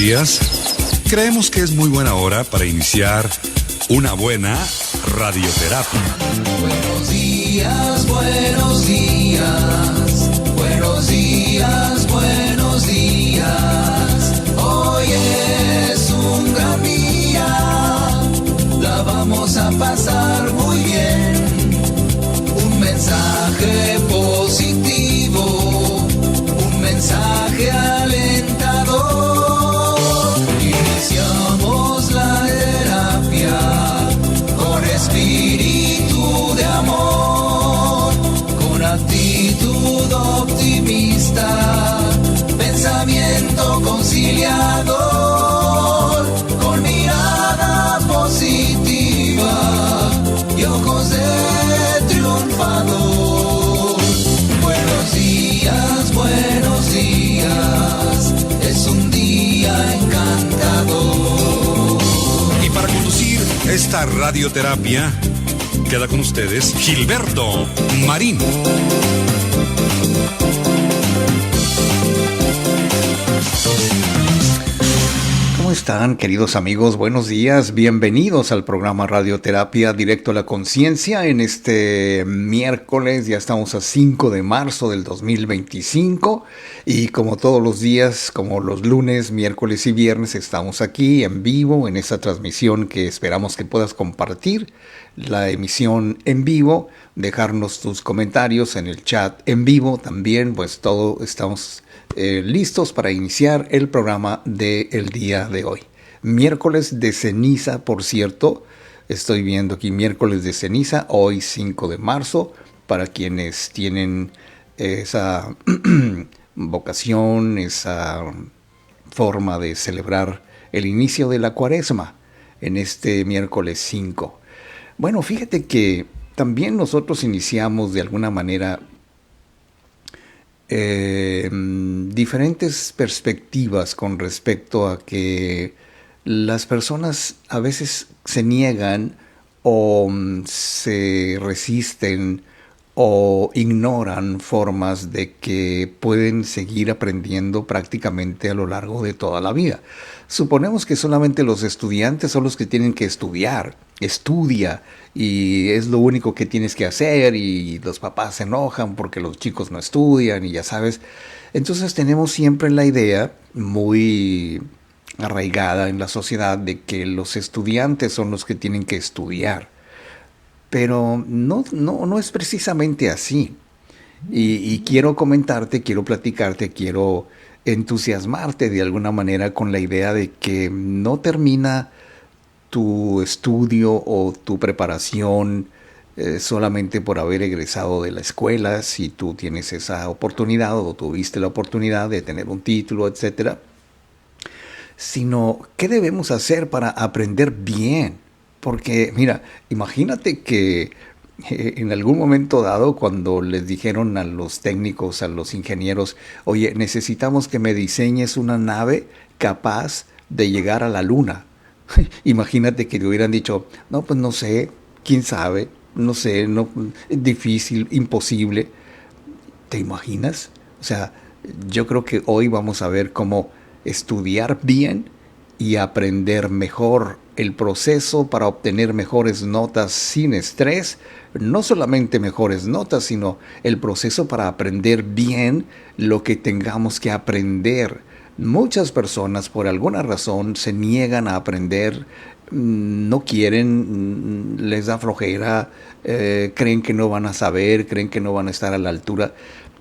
días. Creemos que es muy buena hora para iniciar una buena radioterapia. Buenos días, buenos días, buenos días, buenos días. Hoy es un gran día, la vamos a pasar muy bien. Un mensaje positivo, un mensaje alentador. Iniciamos la terapia con espíritu de amor, con actitud optimista, pensamiento conciliador, con mirada positiva y ojos de triunfador. Buenos días, es un día encantador. Y para conducir esta radioterapia, queda con ustedes Gilberto Marín. ¿Cómo están, queridos amigos? Buenos días, bienvenidos al programa Radioterapia Directo a la Conciencia en este miércoles. Ya estamos a 5 de marzo del 2025 y como todos los días, como los lunes, miércoles y viernes, estamos aquí en vivo en esta transmisión que esperamos que puedas compartir la emisión en vivo, dejarnos tus comentarios en el chat en vivo también, pues todo estamos listos para iniciar el programa del día de hoy. Miércoles de ceniza, por cierto, estoy viendo aquí miércoles de ceniza, hoy 5 de marzo, para quienes tienen esa vocación, esa forma de celebrar el inicio de la Cuaresma en este miércoles 5. Bueno, fíjate que también nosotros iniciamos de alguna manera diferentes perspectivas con respecto a que las personas a veces se niegan o se resisten o ignoran formas de que pueden seguir aprendiendo prácticamente a lo largo de toda la vida. Suponemos que solamente los estudiantes son los que tienen que estudiar. Estudia y es lo único que tienes que hacer y los papás se enojan porque los chicos no estudian y ya sabes. Entonces tenemos siempre la idea muy arraigada en la sociedad de que los estudiantes son los que tienen que estudiar. Pero no es precisamente así. Y quiero comentarte, quiero platicarte, quiero entusiasmarte de alguna manera con la idea de que no termina tu estudio o tu preparación solamente por haber egresado de la escuela, si tú tienes esa oportunidad o tuviste la oportunidad de tener un título, etcétera, sino qué debemos hacer para aprender bien. Porque, mira, imagínate que en algún momento dado, cuando les dijeron a los técnicos, a los ingenieros, oye, necesitamos que me diseñes una nave capaz de llegar a la luna. Imagínate que te hubieran dicho, no, pues no sé, quién sabe, no sé, no, difícil, imposible. ¿Te imaginas? O sea, yo creo que hoy vamos a ver cómo estudiar bien y aprender mejor, el proceso para obtener mejores notas sin estrés, no solamente mejores notas, sino el proceso para aprender bien lo que tengamos que aprender. Muchas personas por alguna razón se niegan a aprender, no quieren, les da flojera, creen que no van a saber, creen que no van a estar a la altura.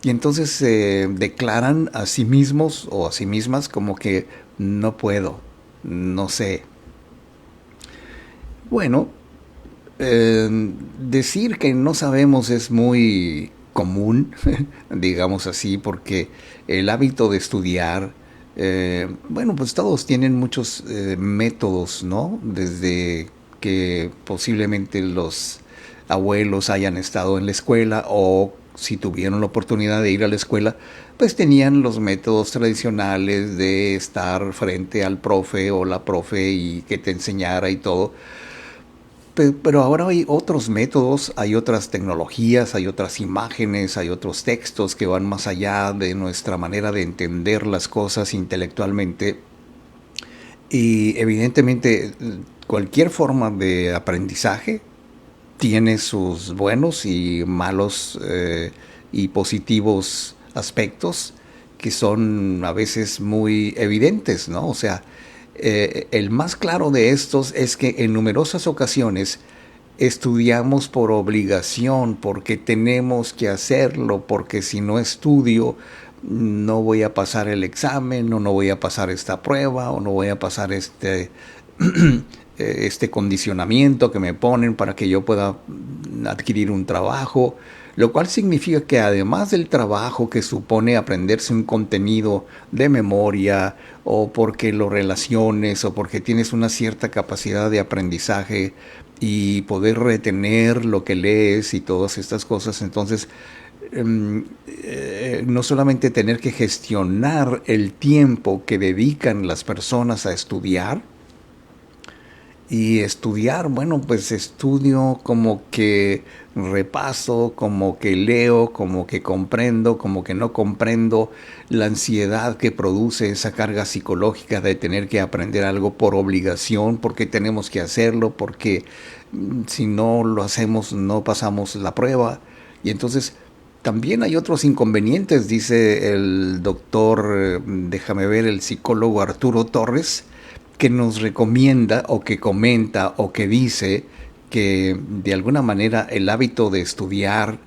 Y entonces se declaran a sí mismos o a sí mismas como que no puedo, no sé. Bueno, decir que no sabemos es muy común, digamos así, porque el hábito de estudiar, bueno, pues todos tienen muchos métodos, ¿no? Desde que posiblemente los abuelos hayan estado en la escuela o si tuvieron la oportunidad de ir a la escuela, pues tenían los métodos tradicionales de estar frente al profe o la profe y que te enseñara y todo. Pero ahora hay otros métodos, hay otras tecnologías, hay otras imágenes, hay otros textos que van más allá de nuestra manera de entender las cosas intelectualmente. Y evidentemente cualquier forma de aprendizaje tiene sus buenos y malos y positivos aspectos que son a veces muy evidentes, ¿no? O sea, el más claro de estos es que en numerosas ocasiones estudiamos por obligación, porque tenemos que hacerlo, porque si no estudio no voy a pasar el examen, o no voy a pasar esta prueba, o no voy a pasar este condicionamiento que me ponen para que yo pueda adquirir un trabajo, lo cual significa que además del trabajo que supone aprenderse un contenido de memoria, o porque lo relaciones, o porque tienes una cierta capacidad de aprendizaje y poder retener lo que lees y todas estas cosas, entonces no solamente tener que gestionar el tiempo que dedican las personas a estudiar, y estudiar, bueno, pues estudio como que repaso, como que leo, como que comprendo, como que no comprendo, la ansiedad que produce esa carga psicológica de tener que aprender algo por obligación, porque tenemos que hacerlo, porque si no lo hacemos no pasamos la prueba. Y entonces también hay otros inconvenientes, dice el doctor, déjame ver, el psicólogo Arturo Torres, que nos recomienda o que comenta o que dice que de alguna manera el hábito de estudiar,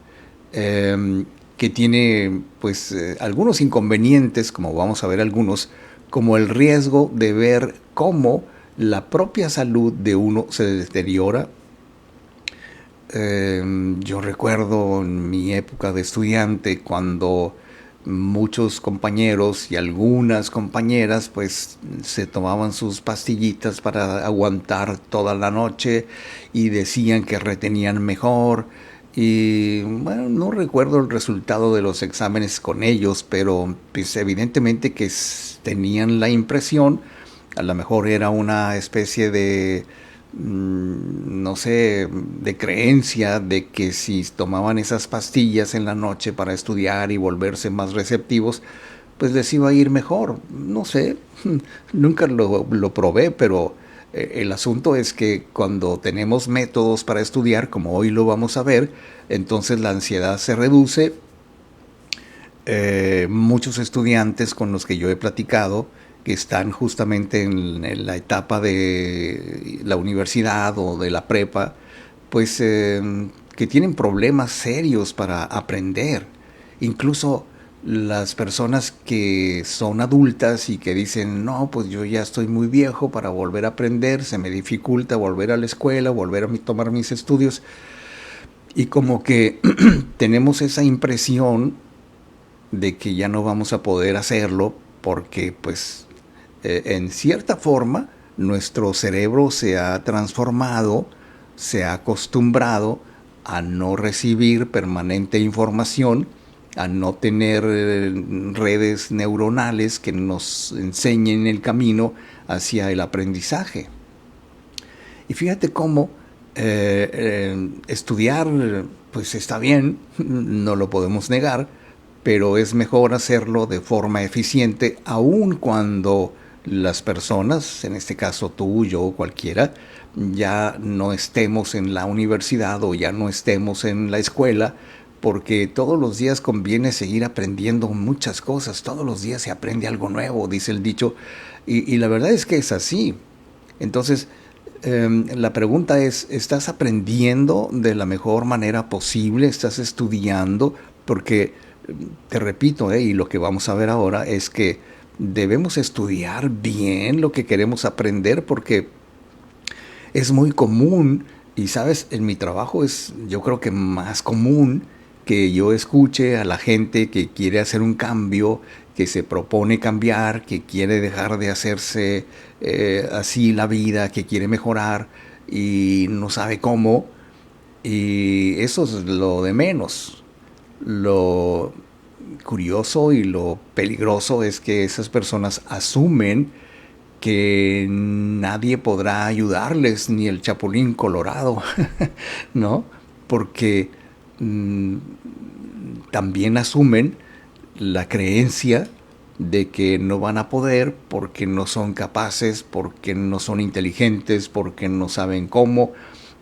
que tiene pues algunos inconvenientes, como vamos a ver algunos, como el riesgo de ver cómo la propia salud de uno se deteriora. Yo recuerdo en mi época de estudiante cuando muchos compañeros y algunas compañeras pues se tomaban sus pastillitas para aguantar toda la noche y decían que retenían mejor, y bueno, no recuerdo el resultado de los exámenes con ellos, pero pues evidentemente que tenían la impresión, a lo mejor era una especie de no sé, de creencia de que si tomaban esas pastillas en la noche para estudiar y volverse más receptivos, pues les iba a ir mejor. No sé, nunca lo probé, pero el asunto es que cuando tenemos métodos para estudiar, como hoy lo vamos a ver, entonces la ansiedad se reduce. Muchos estudiantes con los que yo he platicado, que están justamente en la etapa de la universidad o de la prepa, pues que tienen problemas serios para aprender. Incluso las personas que son adultas y que dicen, no, pues yo ya estoy muy viejo para volver a aprender, se me dificulta volver a la escuela, volver a tomar mis estudios. Y como que tenemos esa impresión de que ya no vamos a poder hacerlo porque pues en cierta forma nuestro cerebro se ha transformado, se ha acostumbrado a no recibir permanente información, a no tener redes neuronales que nos enseñen el camino hacia el aprendizaje. Y fíjate cómo estudiar pues está bien, no lo podemos negar, pero es mejor hacerlo de forma eficiente, aun cuando las personas, en este caso tú, yo, cualquiera, ya no estemos en la universidad o ya no estemos en la escuela, porque todos los días conviene seguir aprendiendo muchas cosas, todos los días se aprende algo nuevo, dice el dicho, y la verdad es que es así. Entonces, la pregunta es, ¿estás aprendiendo de la mejor manera posible? ¿Estás estudiando? Porque, te repito, y lo que vamos a ver ahora es que debemos estudiar bien lo que queremos aprender, porque es muy común, y sabes, en mi trabajo es yo creo que más común que yo escuche a la gente que quiere hacer un cambio, que se propone cambiar, que quiere dejar de hacerse así la vida, que quiere mejorar y no sabe cómo. Y eso es lo de menos. Lo curioso y lo peligroso es que esas personas asumen que nadie podrá ayudarles, ni el Chapulín Colorado, ¿no? Porque también asumen la creencia de que no van a poder porque no son capaces, porque no son inteligentes, porque no saben cómo,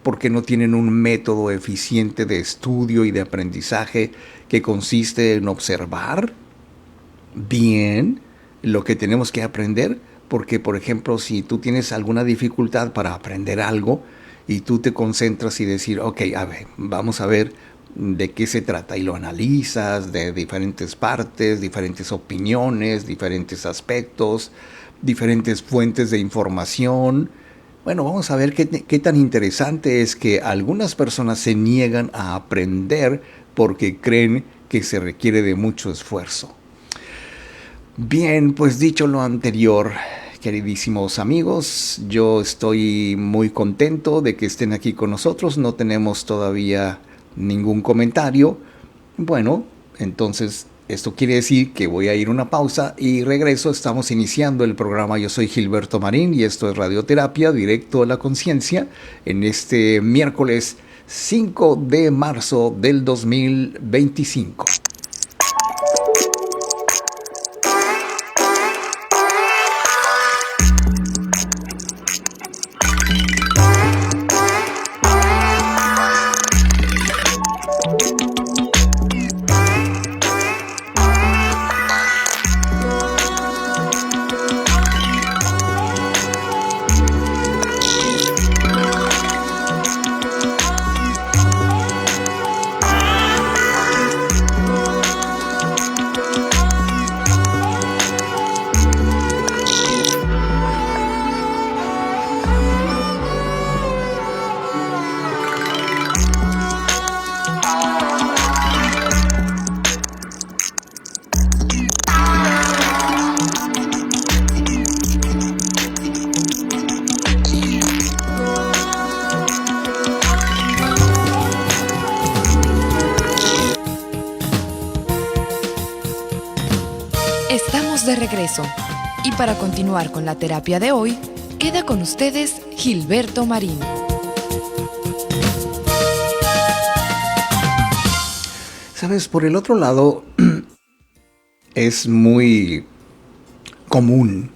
porque no tienen un método eficiente de estudio y de aprendizaje que consiste en observar bien lo que tenemos que aprender, porque por ejemplo si tú tienes alguna dificultad para aprender algo y tú te concentras y decir, ok, a ver, vamos a ver de qué se trata y lo analizas de diferentes partes, diferentes opiniones, diferentes aspectos, diferentes fuentes de información. Bueno, vamos a ver qué tan interesante es que algunas personas se niegan a aprender porque creen que se requiere de mucho esfuerzo. Bien, pues dicho lo anterior, queridísimos amigos, yo estoy muy contento de que estén aquí con nosotros. No tenemos todavía ningún comentario. Bueno, entonces esto quiere decir que voy a ir a una pausa y regreso. Estamos iniciando el programa. Yo soy Gilberto Marín y esto es Radioterapia, directo a la conciencia, en este miércoles 5 de marzo del 2025. Estamos de regreso y para continuar con la terapia de hoy, queda con ustedes Gilberto Marín. Sabes, por el otro lado, es muy común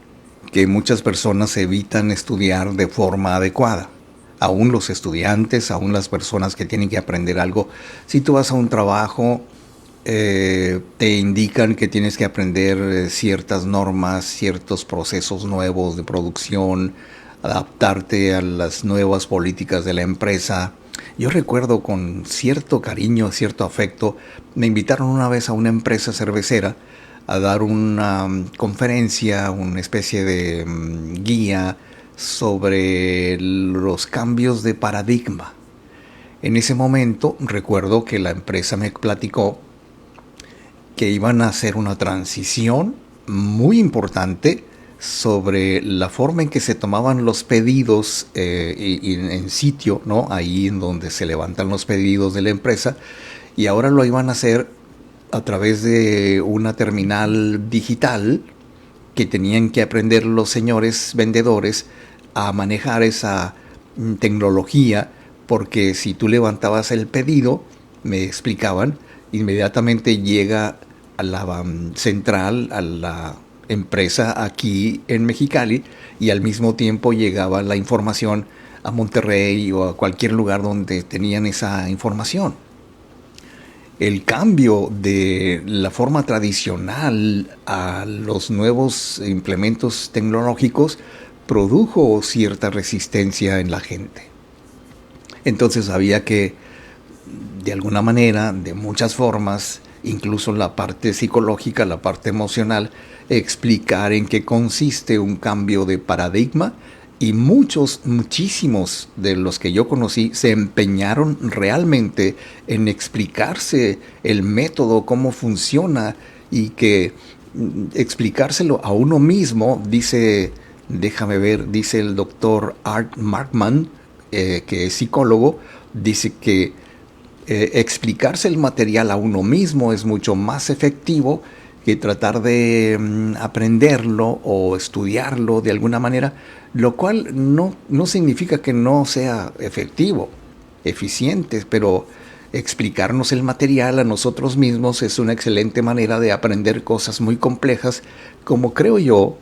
que muchas personas evitan estudiar de forma adecuada. Aún los estudiantes, aún las personas que tienen que aprender algo. Si tú vas a un trabajo, te indican que tienes que aprender ciertas normas, ciertos procesos nuevos de producción, adaptarte a las nuevas políticas de la empresa. Yo recuerdo con cierto cariño, cierto afecto, me invitaron una vez a una empresa cervecera a dar una conferencia, una especie de guía sobre los cambios de paradigma. En ese momento recuerdo que la empresa me platicó que iban a hacer una transición muy importante sobre la forma en que se tomaban los pedidos y en sitio, ¿no? Ahí en donde se levantan los pedidos de la empresa, y ahora lo iban a hacer a través de una terminal digital que tenían que aprender los señores vendedores a manejar esa tecnología, porque si tú levantabas el pedido, me explicaban, inmediatamente llega a la central, a la empresa aquí en Mexicali, y al mismo tiempo llegaba la información a Monterrey o a cualquier lugar donde tenían esa información. El cambio de la forma tradicional a los nuevos implementos tecnológicos produjo cierta resistencia en la gente. Entonces había que, de alguna manera, de muchas formas, incluso la parte psicológica, la parte emocional, explicar en qué consiste un cambio de paradigma, y muchísimos de los que yo conocí se empeñaron realmente en explicarse el método, cómo funciona, y que explicárselo a uno mismo, dice el doctor Art Markman, que es psicólogo, dice que explicarse el material a uno mismo es mucho más efectivo que tratar de aprenderlo o estudiarlo de alguna manera, lo cual no significa que no sea efectivo, eficiente, pero explicarnos el material a nosotros mismos es una excelente manera de aprender cosas muy complejas, como creo yo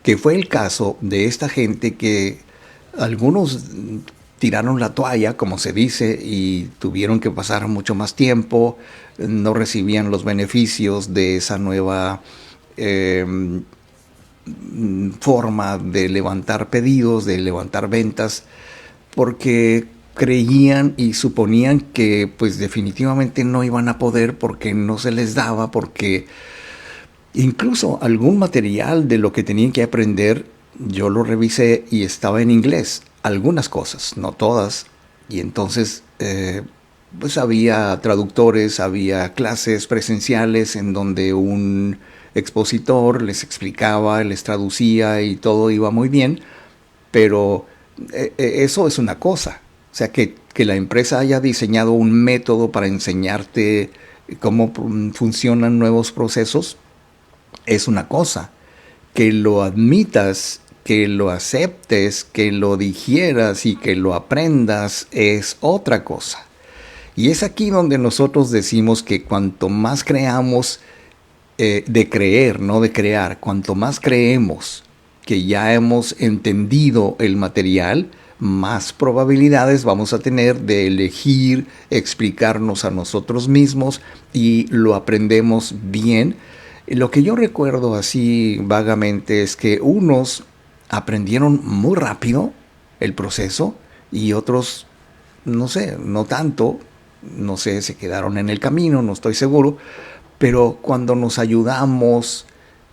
que fue el caso de esta gente que algunos tiraron la toalla, como se dice, y tuvieron que pasar mucho más tiempo, no recibían los beneficios de esa nueva forma de levantar pedidos, de levantar ventas, porque creían y suponían que pues definitivamente no iban a poder porque no se les daba, porque incluso algún material de lo que tenían que aprender yo lo revisé y estaba en inglés, algunas cosas, no todas, y entonces pues había traductores, había clases presenciales en donde un expositor les explicaba, les traducía y todo iba muy bien, pero eso es una cosa. O sea, que la empresa haya diseñado un método para enseñarte cómo funcionan nuevos procesos es una cosa. Que lo admitas, que lo aceptes, que lo digieras y que lo aprendas es otra cosa. Y es aquí donde nosotros decimos que cuanto más creamos, de creer, no de crear, cuanto más creemos que ya hemos entendido el material, más probabilidades vamos a tener de elegir, explicarnos a nosotros mismos y lo aprendemos bien. Lo que yo recuerdo así vagamente es que unos aprendieron muy rápido el proceso y otros, no sé, no tanto, no sé, se quedaron en el camino, no estoy seguro, pero cuando nos ayudamos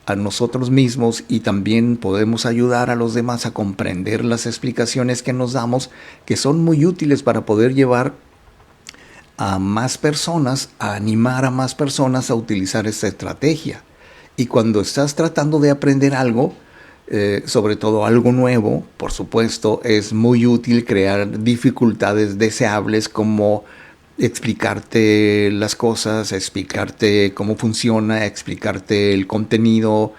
a nosotros mismos y también podemos ayudar a los demás a comprender las explicaciones que nos damos, que son muy útiles para poder llevar a más personas, a animar a más personas a utilizar esta estrategia. Y cuando estás tratando de aprender algo, sobre todo algo nuevo, por supuesto, es muy útil crear dificultades deseables como explicarte las cosas, explicarte cómo funciona, explicarte el contenido.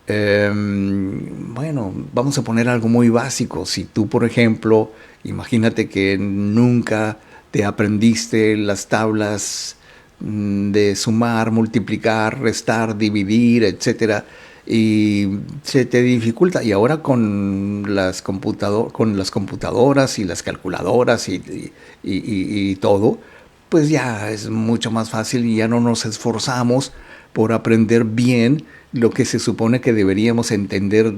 Bueno, vamos a poner algo muy básico. Si tú, por ejemplo, imagínate que nunca te aprendiste las tablas de sumar, multiplicar, restar, dividir, etcétera, y se te dificulta, y ahora con las computadoras y las calculadoras y todo, pues ya es mucho más fácil y ya no nos esforzamos por aprender bien lo que se supone que deberíamos entender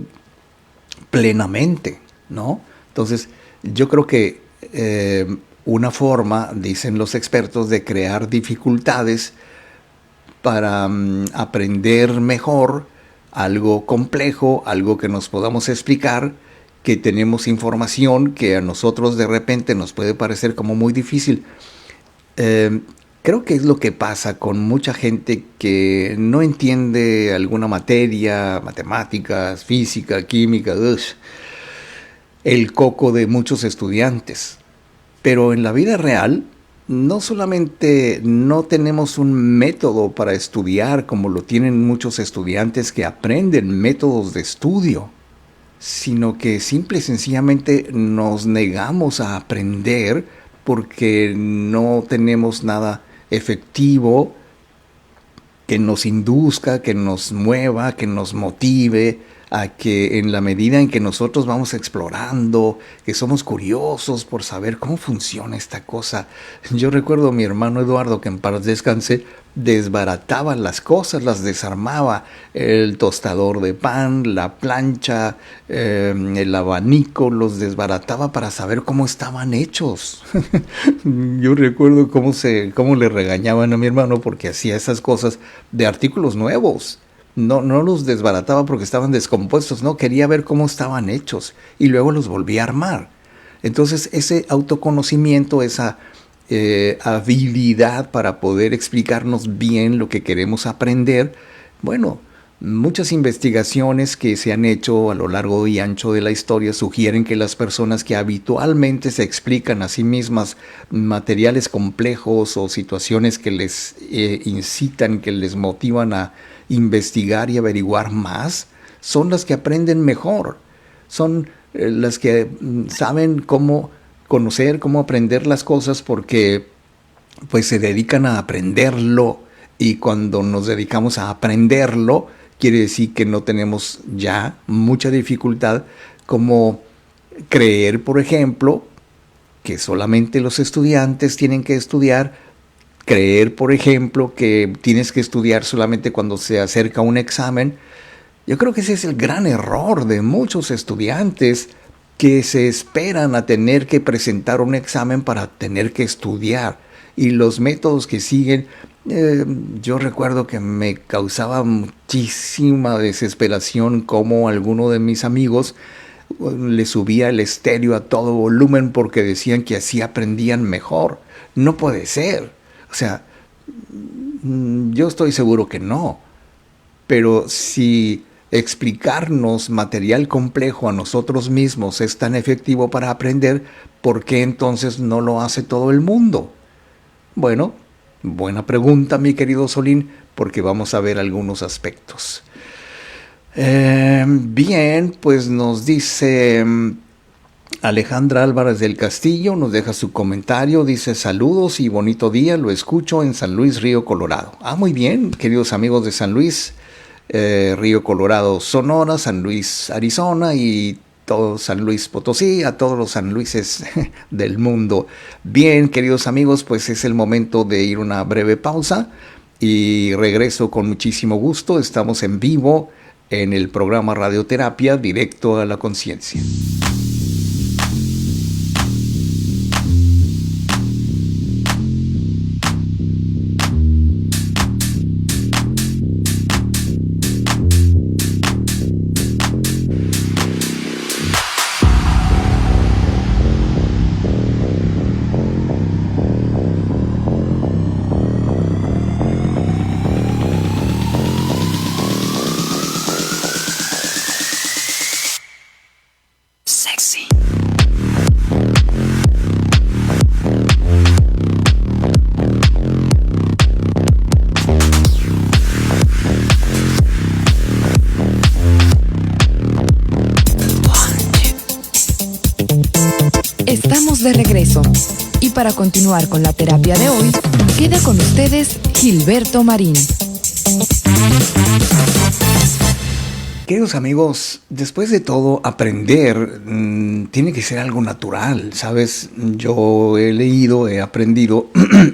plenamente, ¿no? Entonces, yo creo que una forma, dicen los expertos, de crear dificultades para aprender mejor algo complejo, algo que nos podamos explicar, que tenemos información que a nosotros de repente nos puede parecer como muy difícil. Creo que es lo que pasa con mucha gente que no entiende alguna materia, matemáticas, física, química, el coco de muchos estudiantes. Pero en la vida real, no solamente no tenemos un método para estudiar como lo tienen muchos estudiantes que aprenden métodos de estudio, sino que simple y sencillamente nos negamos a aprender porque no tenemos nada efectivo que nos induzca, que nos mueva, que nos motive a que en la medida en que nosotros vamos explorando, que somos curiosos por saber cómo funciona esta cosa. Yo recuerdo a mi hermano Eduardo, que en paz descanse, desbarataba las cosas, las desarmaba, el tostador de pan, la plancha, el abanico, los desbarataba para saber cómo estaban hechos. Yo recuerdo cómo le regañaban a mi hermano porque hacía esas cosas de artículos nuevos. No los desbarataba porque estaban descompuestos, no, quería ver cómo estaban hechos y luego los volvía a armar. Entonces ese autoconocimiento, esa habilidad para poder explicarnos bien lo que queremos aprender, bueno, muchas investigaciones que se han hecho a lo largo y ancho de la historia sugieren que las personas que habitualmente se explican a sí mismas materiales complejos o situaciones que les incitan, que les motivan a investigar y averiguar más, son las que aprenden mejor, son las que saben cómo conocer, cómo aprender las cosas, porque pues se dedican a aprenderlo, y cuando nos dedicamos a aprenderlo, quiere decir que no tenemos ya mucha dificultad, como creer, por ejemplo, que solamente los estudiantes tienen que estudiar, creer, por ejemplo, que tienes que estudiar solamente cuando se acerca un examen. Yo creo que ese es el gran error de muchos estudiantes, que se esperan a tener que presentar un examen para tener que estudiar. Y los métodos que siguen, yo recuerdo que me causaba muchísima desesperación como alguno de mis amigos le subía el estéreo a todo volumen porque decían que así aprendían mejor. No puede ser. O sea, yo estoy seguro que no. Pero si explicarnos material complejo a nosotros mismos es tan efectivo para aprender, ¿por qué entonces no lo hace todo el mundo? Bueno, buena pregunta, mi querido Solín, porque vamos a ver algunos aspectos. Bien, pues nos dice Alejandra Álvarez del Castillo, nos deja su comentario, dice: saludos y bonito día, lo escucho en San Luis, Río Colorado. Muy bien, queridos amigos de San Luis, Río Colorado, Sonora, San Luis, Arizona, y todo San Luis Potosí, a todos los San Luises del mundo. Bien, queridos amigos, pues es el momento de ir a una breve pausa y regreso con muchísimo gusto. Estamos en vivo en el programa Radioterapia, Directo a la Conciencia. Estamos de regreso y para continuar con la terapia de hoy, queda con ustedes Gilberto Marín. Queridos amigos, después de todo, aprender tiene que ser algo natural, ¿sabes? Yo he leído, he aprendido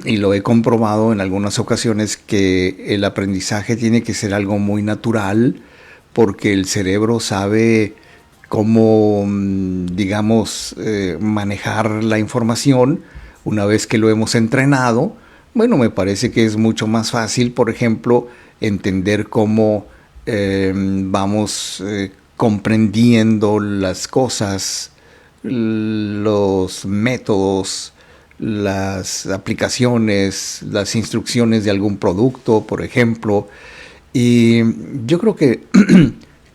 y lo he comprobado en algunas ocasiones que el aprendizaje tiene que ser algo muy natural, porque el cerebro sabe cómo, digamos, manejar la información una vez que lo hemos entrenado. Bueno, me parece que es mucho más fácil, por ejemplo, entender cómo vamos comprendiendo las cosas, los métodos, las aplicaciones, las instrucciones de algún producto, por ejemplo. Y yo creo que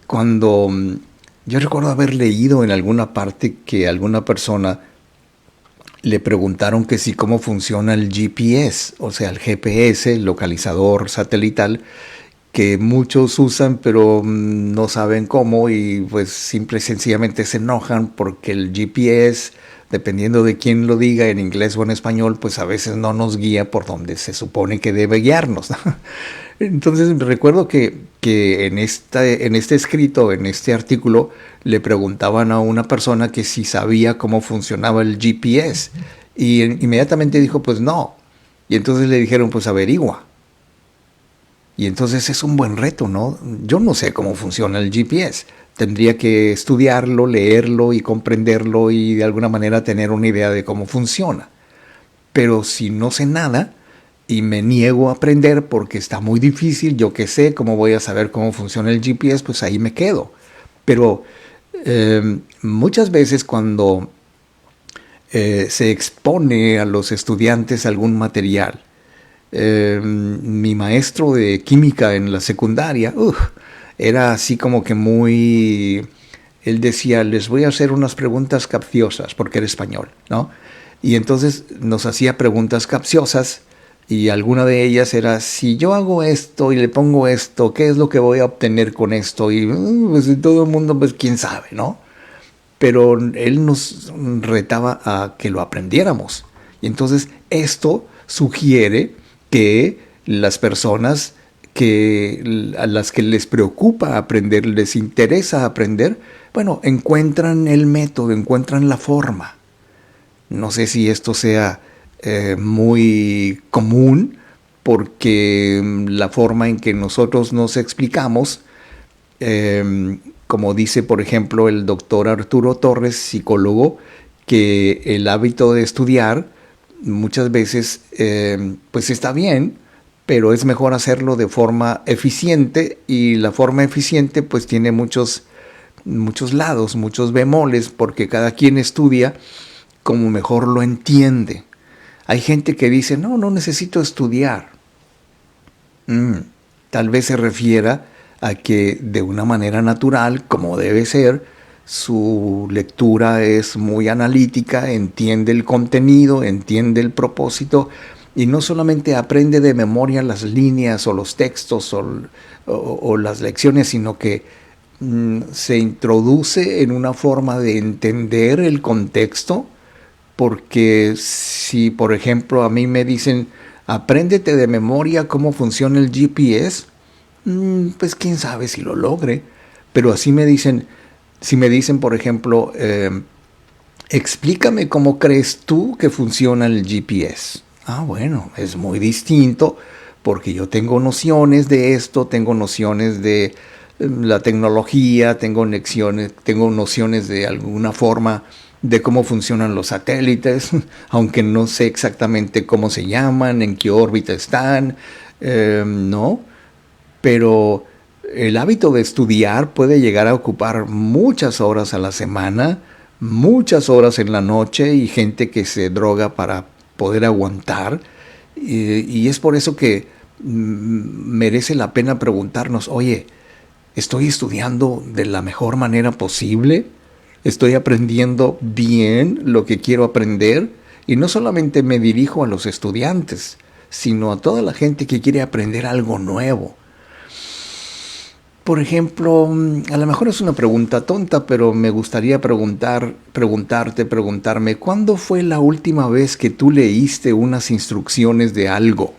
cuando yo recuerdo haber leído en alguna parte que a alguna persona le preguntaron que sí, cómo funciona el GPS, o sea, el GPS, el localizador satelital, que muchos usan pero no saben cómo, y pues simple y sencillamente se enojan porque el GPS, dependiendo de quién lo diga, en inglés o en español, pues a veces no nos guía por donde se supone que debe guiarnos, ¿no? Entonces recuerdo que en este escrito, en este artículo, le preguntaban a una persona que si sabía cómo funcionaba el GPS, y inmediatamente dijo pues no, y entonces le dijeron pues averigua. Y entonces es un buen reto, ¿no? Yo no sé cómo funciona el GPS. Tendría que estudiarlo, leerlo y comprenderlo y de alguna manera tener una idea de cómo funciona. Pero si no sé nada y me niego a aprender porque está muy difícil, yo qué sé, cómo voy a saber cómo funciona el GPS, pues ahí me quedo. Pero muchas veces cuando se expone a los estudiantes algún material, mi maestro de química en la secundaria era así como que muy... Él decía, les voy a hacer unas preguntas capciosas, porque era español, ¿no? Y entonces nos hacía preguntas capciosas, y alguna de ellas era, si yo hago esto y le pongo esto, ¿qué es lo que voy a obtener con esto? Y pues todo el mundo, pues quién sabe, ¿no? Pero él nos retaba a que lo aprendiéramos. Y entonces esto sugiere que las personas a las que les preocupa aprender, les interesa aprender, bueno, encuentran el método, encuentran la forma. No sé si esto sea muy común, porque la forma en que nosotros nos explicamos, como dice por ejemplo el doctor Arturo Torres, psicólogo, que el hábito de estudiar muchas veces pues está bien, pero es mejor hacerlo de forma eficiente, y la forma eficiente pues tiene muchos lados, muchos bemoles, porque cada quien estudia como mejor lo entiende. Hay gente que dice, no necesito estudiar. Tal vez se refiera a que de una manera natural, como debe ser, su lectura es muy analítica, entiende el contenido, entiende el propósito, y no solamente aprende de memoria las líneas o los textos o las lecciones, sino que se introduce en una forma de entender el contexto, porque si, por ejemplo, a mí me dicen, apréndete de memoria cómo funciona el GPS, pues quién sabe si lo logre, pero así me dicen, si me dicen, por ejemplo, explícame cómo crees tú que funciona el GPS. Bueno, es muy distinto, porque yo tengo nociones de esto, tengo nociones de la tecnología, tengo nociones de alguna forma de cómo funcionan los satélites, aunque no sé exactamente cómo se llaman, en qué órbita están, ¿no? Pero el hábito de estudiar puede llegar a ocupar muchas horas a la semana, muchas horas en la noche, y gente que se droga para poder aguantar, y es por eso que merece la pena preguntarnos, oye, ¿estoy estudiando de la mejor manera posible? ¿Estoy aprendiendo bien lo que quiero aprender? Y no solamente me dirijo a los estudiantes, sino a toda la gente que quiere aprender algo nuevo. Por ejemplo, a lo mejor es una pregunta tonta, pero me gustaría preguntarme, ¿cuándo fue la última vez que tú leíste unas instrucciones de algo?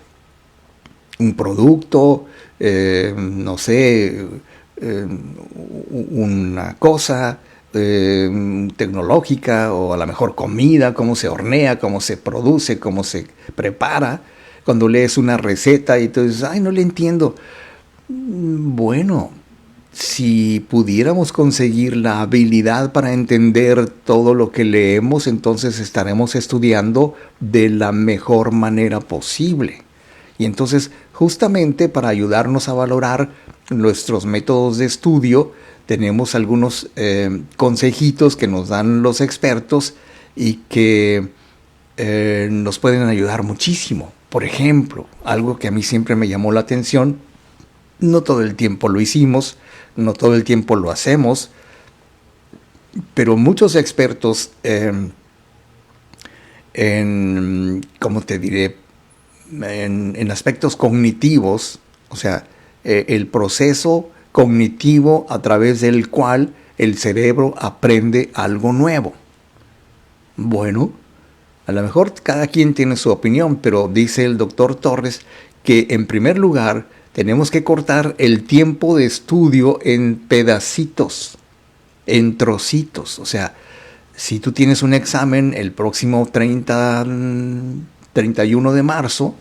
Un producto, no sé, una cosa tecnológica, o a lo mejor comida, cómo se hornea, cómo se produce, cómo se prepara. Cuando lees una receta y tú dices, no le entiendo. Bueno, si pudiéramos conseguir la habilidad para entender todo lo que leemos, entonces estaremos estudiando de la mejor manera posible. Y entonces, justamente para ayudarnos a valorar nuestros métodos de estudio, tenemos algunos consejitos que nos dan los expertos y que nos pueden ayudar muchísimo. Por ejemplo, algo que a mí siempre me llamó la atención, no todo el tiempo lo hicimos, no todo el tiempo lo hacemos, pero muchos expertos ¿cómo te diré? En aspectos cognitivos, o sea, el proceso cognitivo a través del cual el cerebro aprende algo nuevo. Bueno, a lo mejor cada quien tiene su opinión, pero dice el doctor Torres que en primer lugar tenemos que cortar el tiempo de estudio en pedacitos, en trocitos. O sea, si tú tienes un examen el próximo 31 de marzo,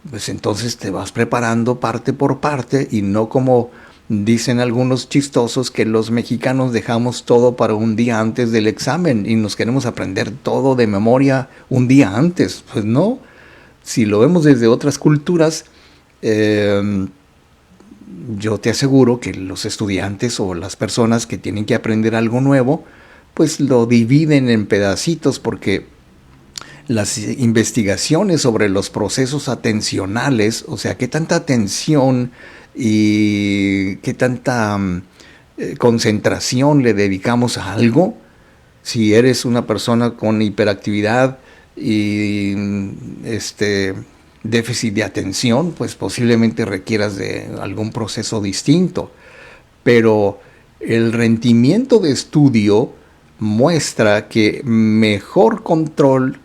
pues entonces te vas preparando parte por parte, y no como dicen algunos chistosos que los mexicanos dejamos todo para un día antes del examen y nos queremos aprender todo de memoria un día antes. Pues no, si lo vemos desde otras culturas, yo te aseguro que los estudiantes o las personas que tienen que aprender algo nuevo, pues lo dividen en pedacitos, porque las investigaciones sobre los procesos atencionales, o sea, qué tanta atención y qué tanta concentración le dedicamos a algo. Si eres una persona con hiperactividad y déficit de atención, pues posiblemente requieras de algún proceso distinto. Pero el rendimiento de estudio muestra que mejor control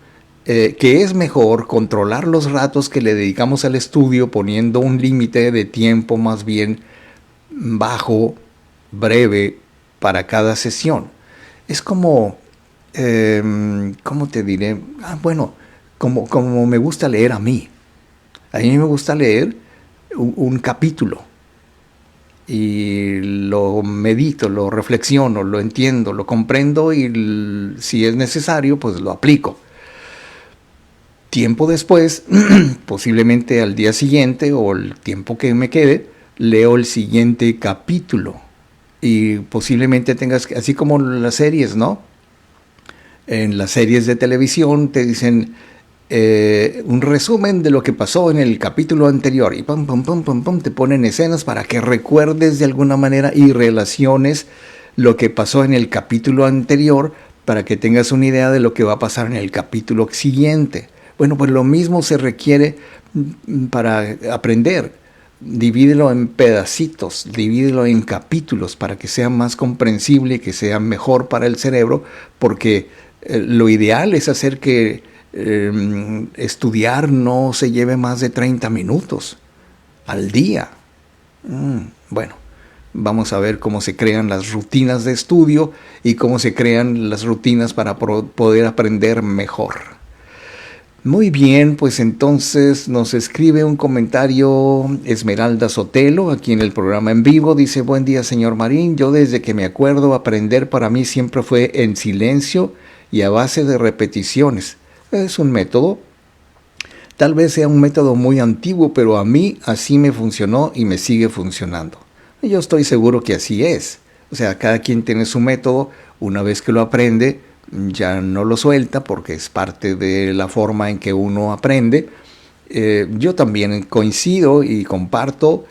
que es mejor controlar los ratos que le dedicamos al estudio poniendo un límite de tiempo más bien bajo, breve, para cada sesión. Es como, ¿cómo te diré? Como me gusta leer a mí. A mí me gusta leer un capítulo y lo medito, lo reflexiono, lo entiendo, lo comprendo y si es necesario, pues lo aplico. Tiempo después, posiblemente al día siguiente o el tiempo que me quede, leo el siguiente capítulo. Y posiblemente tengas, así como las series, ¿no? En las series de televisión te dicen un resumen de lo que pasó en el capítulo anterior. Y te ponen escenas para que recuerdes de alguna manera y relaciones lo que pasó en el capítulo anterior para que tengas una idea de lo que va a pasar en el capítulo siguiente. Bueno, pues lo mismo se requiere para aprender. Divídelo en pedacitos, divídelo en capítulos para que sea más comprensible y que sea mejor para el cerebro, porque lo ideal es hacer que estudiar no se lleve más de 30 minutos al día. Bueno, vamos a ver cómo se crean las rutinas de estudio y cómo se crean las rutinas para poder aprender mejor. Muy bien, pues entonces nos escribe un comentario Esmeralda Sotelo aquí en el programa en vivo. Dice: buen día, señor Marín. Yo desde que me acuerdo aprender para mí siempre fue en silencio y a base de repeticiones. Es un método. Tal vez sea un método muy antiguo, pero a mí así me funcionó y me sigue funcionando. Yo estoy seguro que así es. O sea, cada quien tiene su método. Una vez que lo aprende, ya no lo suelta porque es parte de la forma en que uno aprende. Yo también coincido y comparto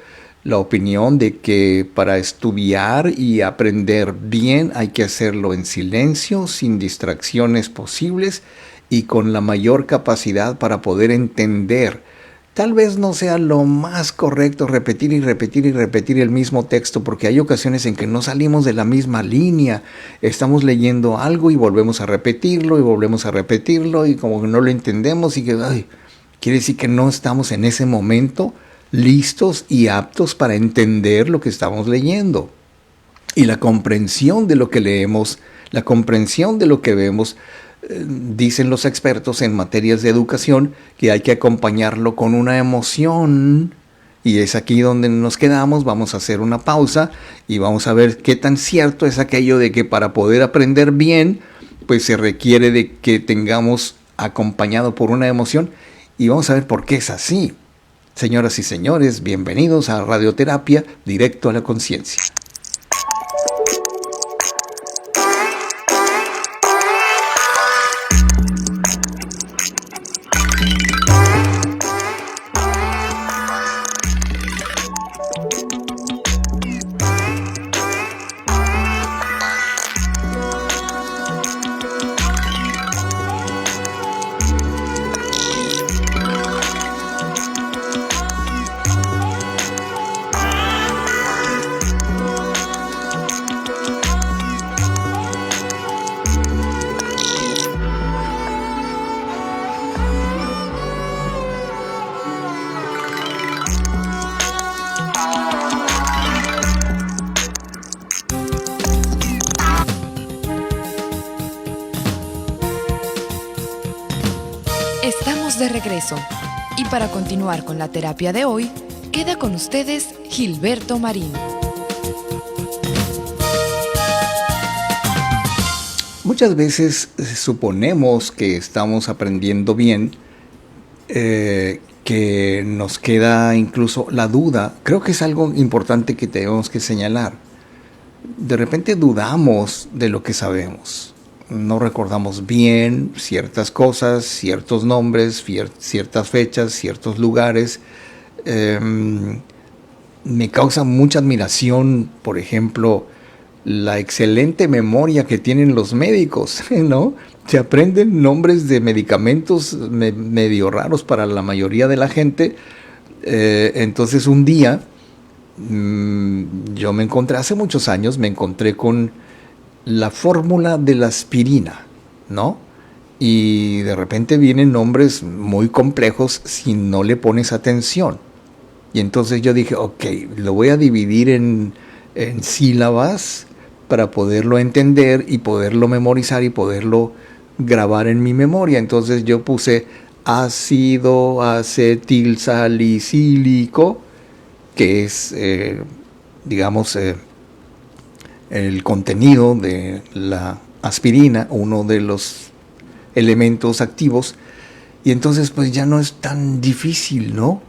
la opinión de que para estudiar y aprender bien hay que hacerlo en silencio, sin distracciones posibles y con la mayor capacidad para poder entender. Tal vez no sea lo más correcto repetir y repetir y repetir el mismo texto, porque hay ocasiones en que no salimos de la misma línea. Estamos leyendo algo y volvemos a repetirlo y volvemos a repetirlo y como que no lo entendemos y que quiere decir que no estamos en ese momento listos y aptos para entender lo que estamos leyendo. Y la comprensión de lo que leemos, la comprensión de lo que vemos, dicen los expertos en materias de educación que hay que acompañarlo con una emoción, y es aquí donde nos quedamos. Vamos a hacer una pausa y vamos a ver qué tan cierto es aquello de que para poder aprender bien, pues se requiere de que tengamos acompañado por una emoción, y vamos a ver por qué es así. Señoras y señores, bienvenidos a Radioterapia, directo a la conciencia. Estamos de regreso y para continuar con la terapia de hoy, queda con ustedes Gilberto Marín. Muchas veces suponemos que estamos aprendiendo bien, que nos queda incluso la duda. Creo que es algo importante que tenemos que señalar. De repente dudamos de lo que sabemos. No recordamos bien ciertas cosas, ciertos nombres, ciertas fechas, ciertos lugares. Me causa mucha admiración, por ejemplo, la excelente memoria que tienen los médicos, ¿no? Se aprenden nombres de medicamentos medio raros para la mayoría de la gente. Entonces un día, yo me encontré, hace muchos años, me encontré con la fórmula de la aspirina, ¿no? y de repente vienen nombres muy complejos si no le pones atención. Y entonces yo dije, ok, lo voy a dividir en sílabas para poderlo entender y poderlo memorizar y poderlo grabar en mi memoria. Entonces yo puse ácido acetilsalicílico, que es, digamos, el contenido de la aspirina, uno de los elementos activos, y entonces pues ya no es tan difícil, ¿no?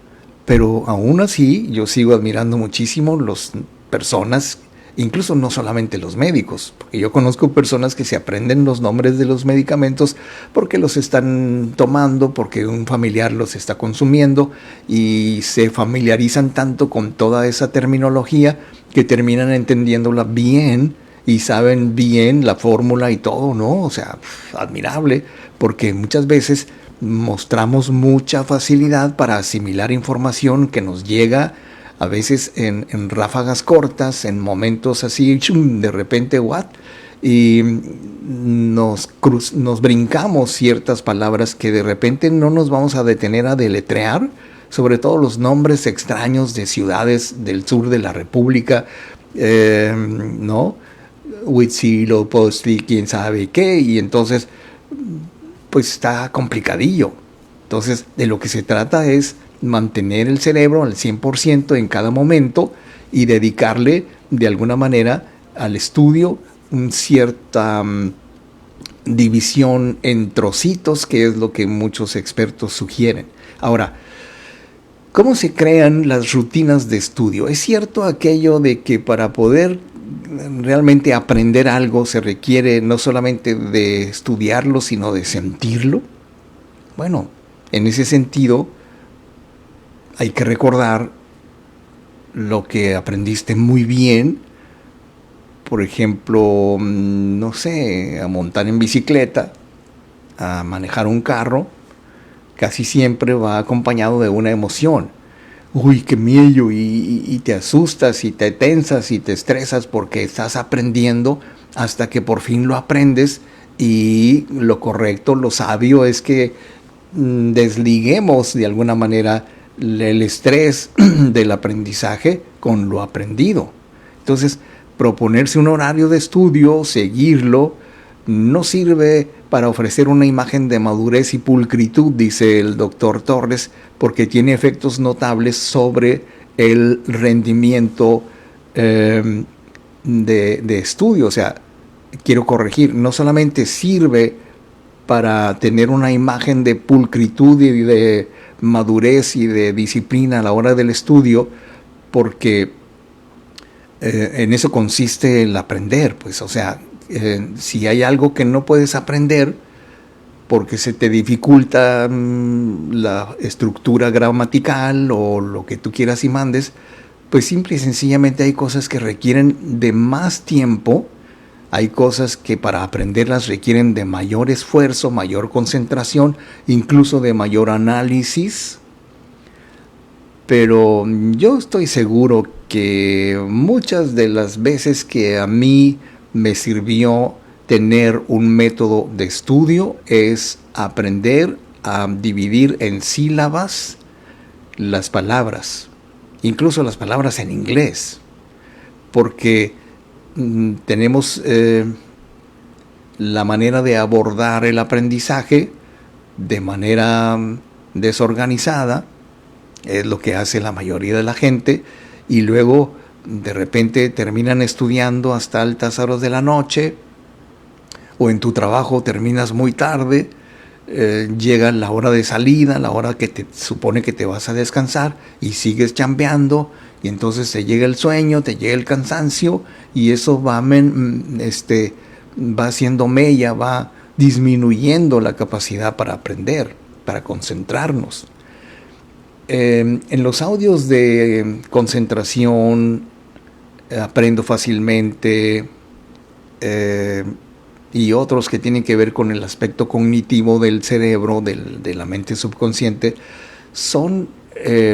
Pero aún así yo sigo admirando muchísimo las personas, incluso no solamente los médicos, porque yo conozco personas que se aprenden los nombres de los medicamentos porque los están tomando, porque un familiar los está consumiendo y se familiarizan tanto con toda esa terminología que terminan entendiéndola bien y saben bien la fórmula y todo, ¿no? O sea, admirable, porque muchas veces mostramos mucha facilidad para asimilar información que nos llega a veces en ráfagas cortas, en momentos así, de repente, ¿what? Y nos brincamos ciertas palabras que de repente no nos vamos a detener a deletrear, sobre todo los nombres extraños de ciudades del sur de la República, ¿no? Huitzilopochtli, quién sabe qué, y entonces, pues está complicadillo. Entonces, de lo que se trata es mantener el cerebro al 100% en cada momento y dedicarle de alguna manera al estudio cierta división en trocitos, que es lo que muchos expertos sugieren. Ahora, ¿cómo se crean las rutinas de estudio? ¿Es cierto aquello de que para poder realmente aprender algo se requiere no solamente de estudiarlo, sino de sentirlo? Bueno, en ese sentido, hay que recordar lo que aprendiste muy bien. Por ejemplo, no sé, a montar en bicicleta, a manejar un carro, casi siempre va acompañado de una emoción. Uy, qué miedo, y te asustas y te tensas y te estresas porque estás aprendiendo hasta que por fin lo aprendes, y lo correcto, lo sabio es que desliguemos de alguna manera el estrés del aprendizaje con lo aprendido. Entonces, proponerse un horario de estudio, seguirlo, no sirve para ofrecer una imagen de madurez y pulcritud, dice el doctor Torres, porque tiene efectos notables sobre el rendimiento de estudio. O sea, quiero corregir, no solamente sirve para tener una imagen de pulcritud y de madurez y de disciplina a la hora del estudio, porque en eso consiste el aprender, pues, o sea, si hay algo que no puedes aprender porque se te dificulta la estructura gramatical o lo que tú quieras y mandes, pues simple y sencillamente hay cosas que requieren de más tiempo, hay cosas que para aprenderlas requieren de mayor esfuerzo, mayor concentración, incluso de mayor análisis. Pero yo estoy seguro que muchas de las veces que a mí me sirvió tener un método de estudio es aprender a dividir en sílabas las palabras, incluso las palabras en inglés, porque tenemos la manera de abordar el aprendizaje de manera desorganizada, es lo que hace la mayoría de la gente, y luego de repente terminan estudiando hasta altas horas de la noche, o en tu trabajo terminas muy tarde, llega la hora de salida, la hora que te supone que te vas a descansar, y sigues chambeando, y entonces te llega el sueño, te llega el cansancio, y eso va haciendo mella, va disminuyendo la capacidad para aprender, para concentrarnos. En los audios de concentración, aprendo fácilmente, y otros que tienen que ver con el aspecto cognitivo del cerebro, de la mente subconsciente, son,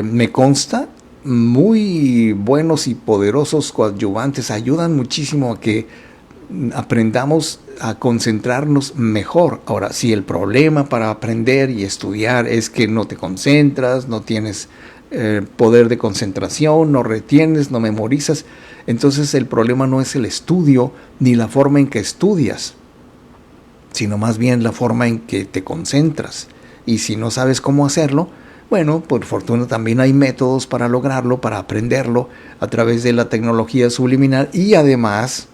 me consta, muy buenos y poderosos coadyuvantes, ayudan muchísimo a que aprendamos a concentrarnos mejor. Ahora, si el problema para aprender y estudiar es que no te concentras, no tienes poder de concentración, no retienes, no memorizas, entonces el problema no es el estudio ni la forma en que estudias, sino más bien la forma en que te concentras. Y si no sabes cómo hacerlo, bueno, por fortuna también hay métodos para lograrlo, para aprenderlo a través de la tecnología subliminal, y además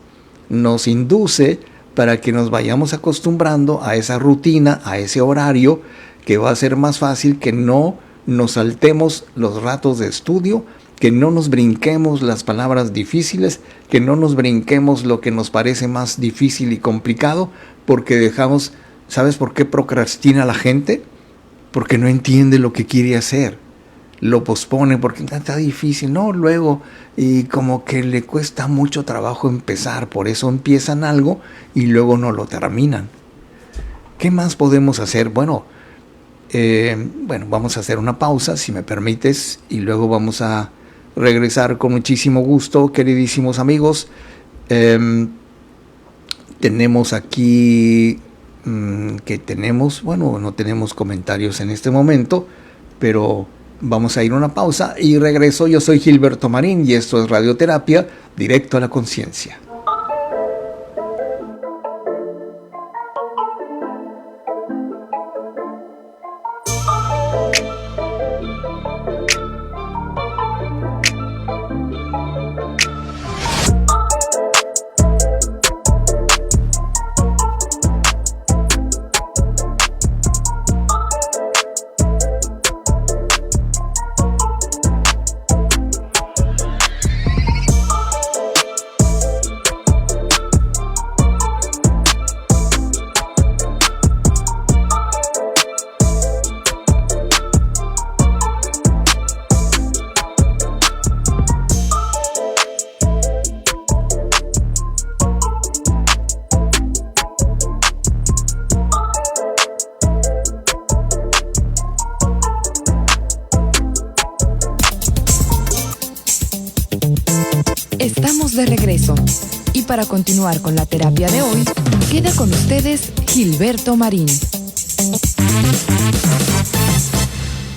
nos induce para que nos vayamos acostumbrando a esa rutina, a ese horario, que va a ser más fácil que no nos saltemos los ratos de estudio, que no nos brinquemos las palabras difíciles, que no nos brinquemos lo que nos parece más difícil y complicado, porque dejamos, ¿sabes por qué procrastina la gente? Porque no entiende lo que quiere hacer. Lo pospone porque está difícil, no, luego, y como que le cuesta mucho trabajo empezar, por eso empiezan algo y luego no lo terminan. ¿Qué más podemos hacer? Bueno, vamos a hacer una pausa, si me permites, y luego vamos a regresar con muchísimo gusto, queridísimos amigos. Tenemos aquí no tenemos comentarios en este momento, pero vamos a ir a una pausa y regreso. Yo soy Gilberto Marín y esto es Radioterapia, directo a la conciencia. Estamos de regreso y para continuar con la terapia de hoy, queda con ustedes Gilberto Marín.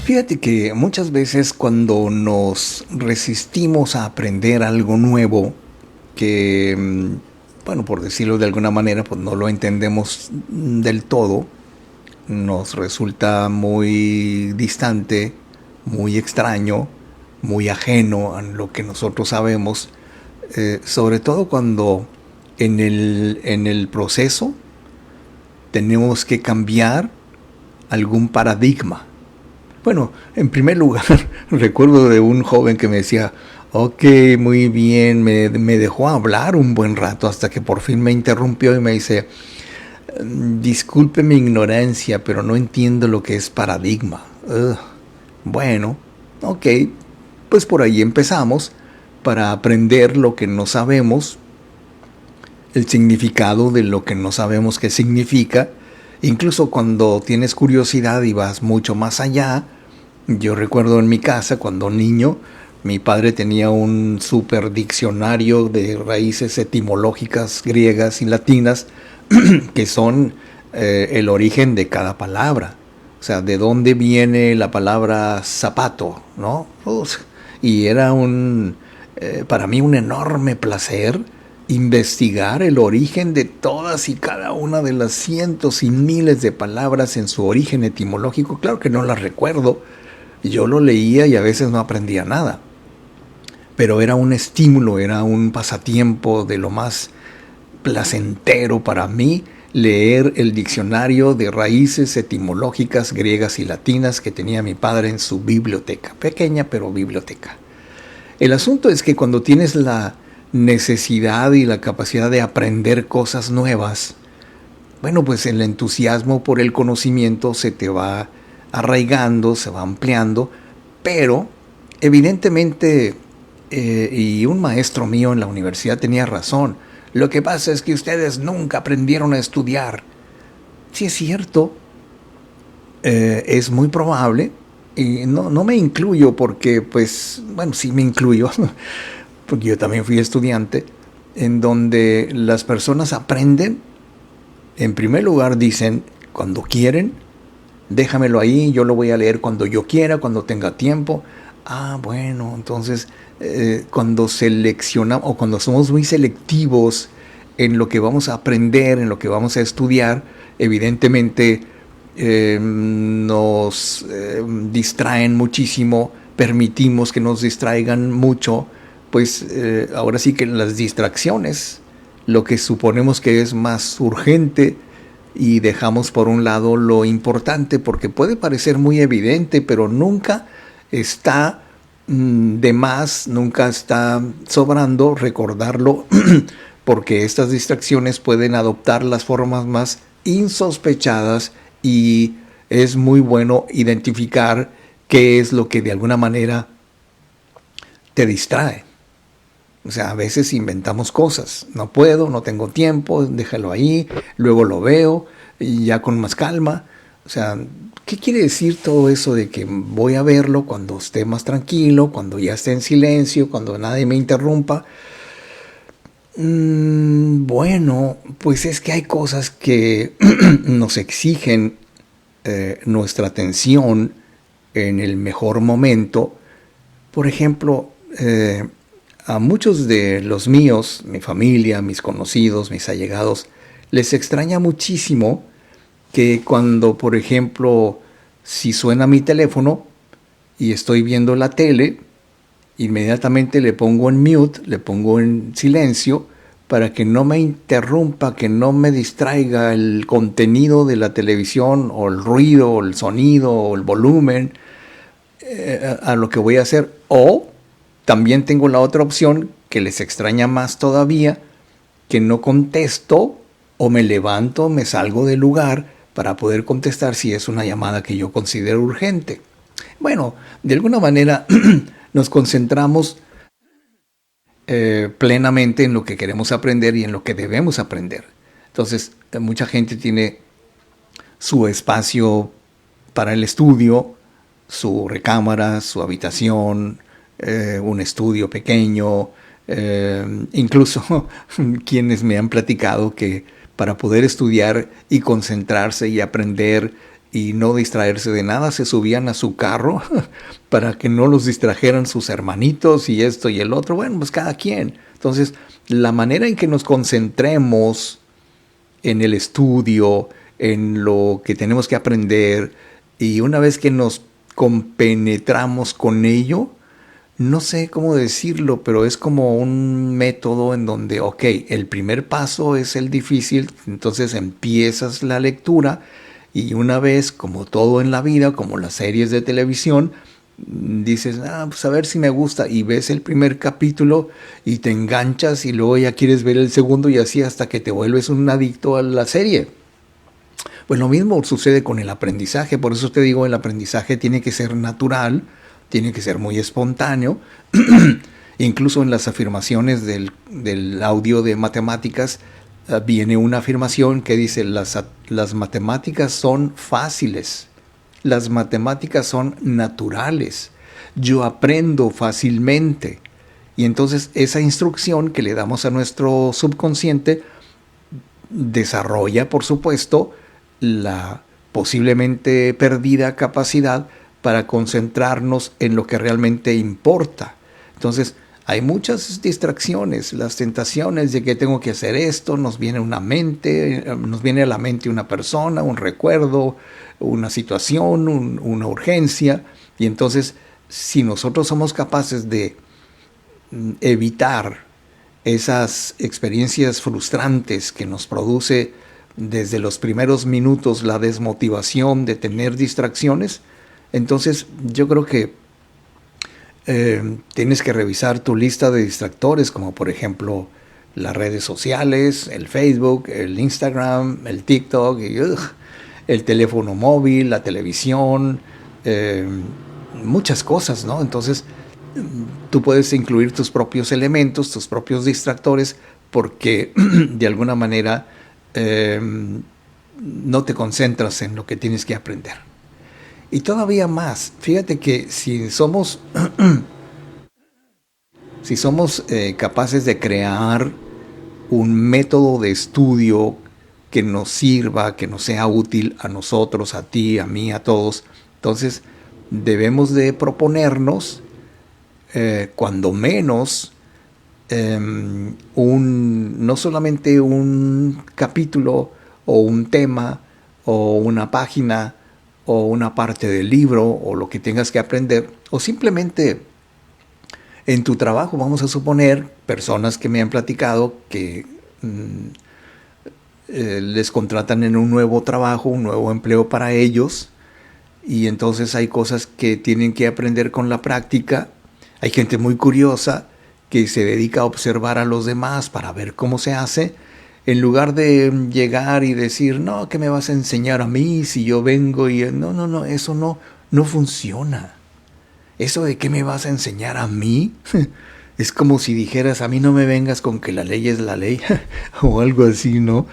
Fíjate que muchas veces cuando nos resistimos a aprender algo nuevo, que, por decirlo de alguna manera, pues no lo entendemos del todo, nos resulta muy distante, muy extraño, muy ajeno a lo que nosotros sabemos, sobre todo cuando en el proceso tenemos que cambiar algún paradigma. Bueno, en primer lugar, recuerdo de un joven que me decía, ok, muy bien, me dejó hablar un buen rato hasta que por fin me interrumpió y me dice, disculpe mi ignorancia, pero no entiendo lo que es paradigma. Bueno, ok, pues por ahí empezamos para aprender lo que no sabemos, el significado de lo que no sabemos qué significa. Incluso cuando tienes curiosidad y vas mucho más allá. Yo recuerdo en mi casa cuando niño, mi padre tenía un super diccionario de raíces etimológicas griegas y latinas que son el origen de cada palabra. O sea, de dónde viene la palabra zapato, ¿no? Y era para mí un enorme placer investigar el origen de todas y cada una de las cientos y miles de palabras en su origen etimológico. Claro que no las recuerdo, yo lo leía y a veces no aprendía nada, pero era un estímulo, era un pasatiempo de lo más placentero para mí leer el diccionario de raíces etimológicas griegas y latinas que tenía mi padre en su biblioteca, pequeña pero biblioteca. El asunto es que cuando tienes la necesidad y la capacidad de aprender cosas nuevas, pues el entusiasmo por el conocimiento se te va arraigando, se va ampliando, pero evidentemente, y un maestro mío en la universidad tenía razón, lo que pasa es que ustedes nunca aprendieron a estudiar. Sí es cierto, es muy probable, y no me incluyo porque, sí me incluyo, porque yo también fui estudiante, en donde las personas aprenden. En primer lugar dicen, cuando quieren, déjamelo ahí, yo lo voy a leer cuando yo quiera, cuando tenga tiempo. Bueno, entonces cuando seleccionamos o cuando somos muy selectivos en lo que vamos a aprender, en lo que vamos a estudiar, evidentemente nos distraen muchísimo, permitimos que nos distraigan mucho, pues ahora sí que las distracciones, lo que suponemos que es más urgente, y dejamos por un lado lo importante, porque puede parecer muy evidente, pero nunca está de más, nunca está sobrando recordarlo, porque estas distracciones pueden adoptar las formas más insospechadas y es muy bueno identificar qué es lo que de alguna manera te distrae. O sea, a veces inventamos cosas. No puedo, no tengo tiempo, déjalo ahí, luego lo veo y ya con más calma. O sea, ¿qué quiere decir todo eso de que voy a verlo cuando esté más tranquilo, cuando ya esté en silencio, cuando nadie me interrumpa? Bueno, pues es que hay cosas que nos exigen nuestra atención en el mejor momento. Por ejemplo, a muchos de los míos, mi familia, mis conocidos, mis allegados, les extraña muchísimo que cuando, por ejemplo, si suena mi teléfono y estoy viendo la tele, inmediatamente le pongo en mute, le pongo en silencio, para que no me interrumpa, que no me distraiga el contenido de la televisión, o el ruido, o el sonido, o el volumen, a lo que voy a hacer. O también tengo la otra opción, que les extraña más todavía, que no contesto, o me levanto, me salgo del lugar para poder contestar si es una llamada que yo considero urgente. Bueno, de alguna manera nos concentramos plenamente en lo que queremos aprender y en lo que debemos aprender. Entonces, mucha gente tiene su espacio para el estudio, su recámara, su habitación, un estudio pequeño, incluso quienes me han platicado que para poder estudiar y concentrarse y aprender y no distraerse de nada, se subían a su carro para que no los distrajeran sus hermanitos y esto y el otro. Bueno, pues cada quien. Entonces, la manera en que nos concentremos en el estudio, en lo que tenemos que aprender, y una vez que nos compenetramos con ello, no sé cómo decirlo, pero es como un método en donde, ok, el primer paso es el difícil, entonces empiezas la lectura y una vez, como todo en la vida, como las series de televisión, dices, pues a ver si me gusta, y ves el primer capítulo y te enganchas y luego ya quieres ver el segundo y así hasta que te vuelves un adicto a la serie. Pues lo mismo sucede con el aprendizaje, por eso te digo, el aprendizaje tiene que ser natural, tiene que ser muy espontáneo. Incluso en las afirmaciones del audio de matemáticas viene una afirmación que dice, las matemáticas son fáciles, las matemáticas son naturales, yo aprendo fácilmente. Y entonces esa instrucción que le damos a nuestro subconsciente desarrolla, por supuesto, la posiblemente perdida capacidad para concentrarnos en lo que realmente importa. Entonces, hay muchas distracciones, las tentaciones de que tengo que hacer esto, nos viene a la mente una persona, un recuerdo, una situación, una urgencia, y entonces, si nosotros somos capaces de evitar esas experiencias frustrantes que nos produce desde los primeros minutos la desmotivación de tener distracciones, entonces yo creo que tienes que revisar tu lista de distractores, como por ejemplo las redes sociales, el Facebook, el Instagram, el TikTok, el teléfono móvil, la televisión, muchas cosas, ¿no? Entonces tú puedes incluir tus propios elementos, tus propios distractores, porque de alguna manera no te concentras en lo que tienes que aprender. Y todavía más, fíjate que si somos capaces de crear un método de estudio que nos sirva, que nos sea útil a nosotros, a ti, a mí, a todos. Entonces, debemos de proponernos, cuando menos, no solamente un capítulo o un tema o una página o una parte del libro o lo que tengas que aprender, o simplemente en tu trabajo. Vamos a suponer, personas que me han platicado que les contratan en un nuevo trabajo, un nuevo empleo para ellos, y entonces hay cosas que tienen que aprender con la práctica. Hay gente muy curiosa que se dedica a observar a los demás para ver cómo se hace, en lugar de llegar y decir, no, ¿qué me vas a enseñar a mí si yo vengo? Y no, eso no funciona. Eso de qué me vas a enseñar a mí, es como si dijeras, a mí no me vengas con que la ley es la ley, o algo así, ¿no?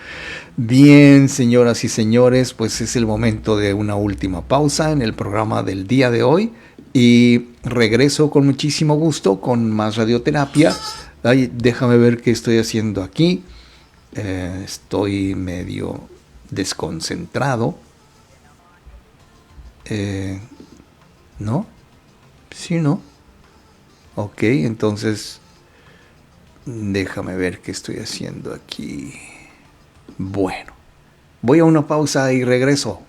Bien, señoras y señores, pues es el momento de una última pausa en el programa del día de hoy, y regreso con muchísimo gusto con más radioterapia. Ay, déjame ver qué estoy haciendo aquí. Estoy medio desconcentrado. ¿No? Sí, ¿no? Ok, entonces déjame ver qué estoy haciendo aquí. Bueno, voy a una pausa y regreso.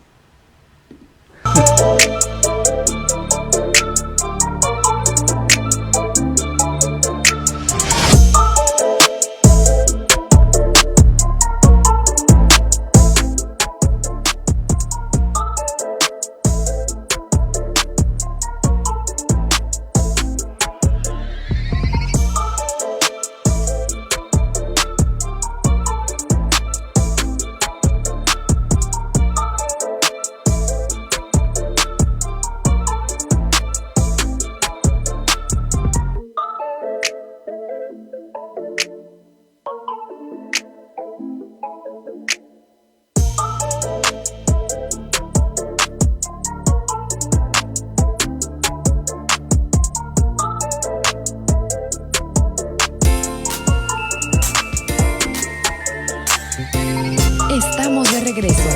Estamos de regreso.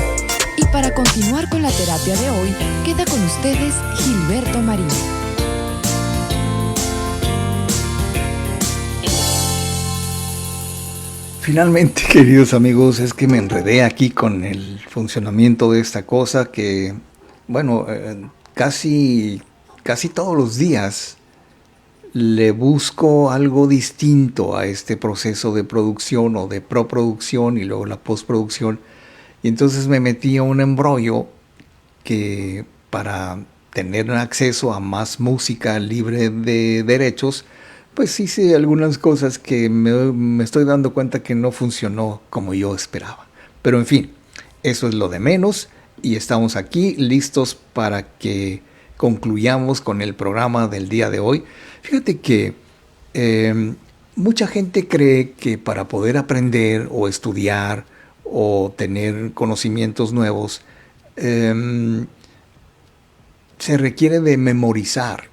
Y para continuar con la terapia de hoy, queda con ustedes Gilberto Marín. Finalmente, queridos amigos, es que me enredé aquí con el funcionamiento de esta cosa que, bueno, casi todos los días le busco algo distinto a este proceso de producción o de proproducción y luego la postproducción. Y entonces me metí a un embrollo que, para tener acceso a más música libre de derechos, pues hice algunas cosas que me estoy dando cuenta que no funcionó como yo esperaba. Pero en fin, eso es lo de menos, y estamos aquí listos para que concluyamos con el programa del día de hoy. Fíjate que mucha gente cree que para poder aprender o estudiar o tener conocimientos nuevos, se requiere de memorizar,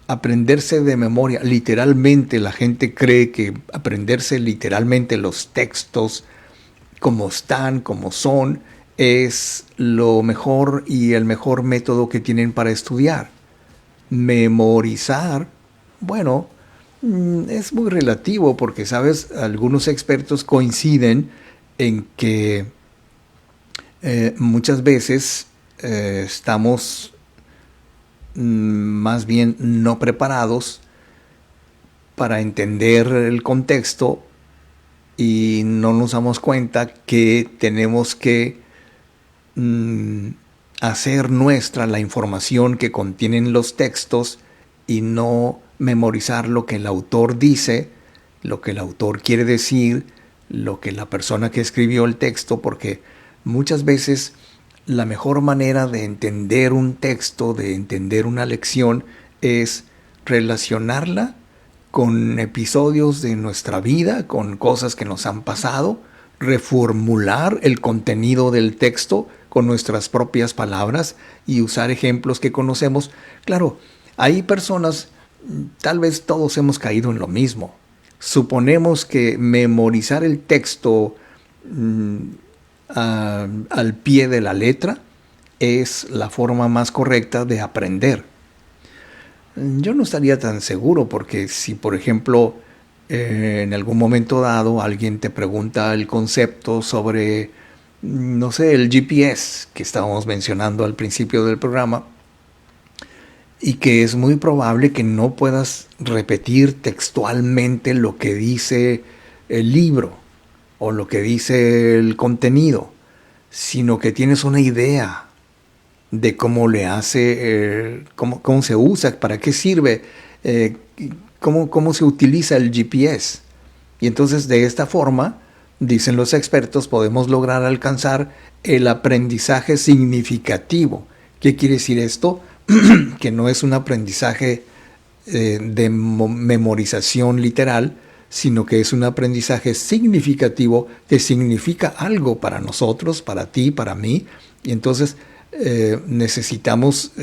aprenderse de memoria. Literalmente, la gente cree que aprenderse literalmente los textos como están, como son, es lo mejor y el mejor método que tienen para estudiar. Memorizar, bueno, es muy relativo porque, ¿sabes? Algunos expertos coinciden en que muchas veces estamos más bien no preparados para entender el contexto y no nos damos cuenta que tenemos que hacer nuestra la información que contienen los textos y no memorizar lo que el autor dice, lo que el autor quiere decir, lo que la persona que escribió el texto, porque muchas veces la mejor manera de entender un texto, de entender una lección, es relacionarla con episodios de nuestra vida, con cosas que nos han pasado, reformular el contenido del texto con nuestras propias palabras y usar ejemplos que conocemos. Claro, hay personas, tal vez todos hemos caído en lo mismo. suponemos que memorizar el texto al pie de la letra es la forma más correcta de aprender. Yo no estaría tan seguro, porque si, por ejemplo, en algún momento dado alguien te pregunta el concepto sobre, no sé, el GPS que estábamos mencionando al principio del programa, y que es muy probable que no puedas repetir textualmente lo que dice el libro o lo que dice el contenido, sino que tienes una idea de cómo le hace, cómo se usa, para qué sirve, cómo se utiliza el GPS. Y entonces, de esta forma, dicen los expertos, podemos lograr alcanzar el aprendizaje significativo. ¿Qué quiere decir esto? Que no es un aprendizaje de memorización literal, sino que es un aprendizaje significativo que significa algo para nosotros, para ti, para mí. Y entonces necesitamos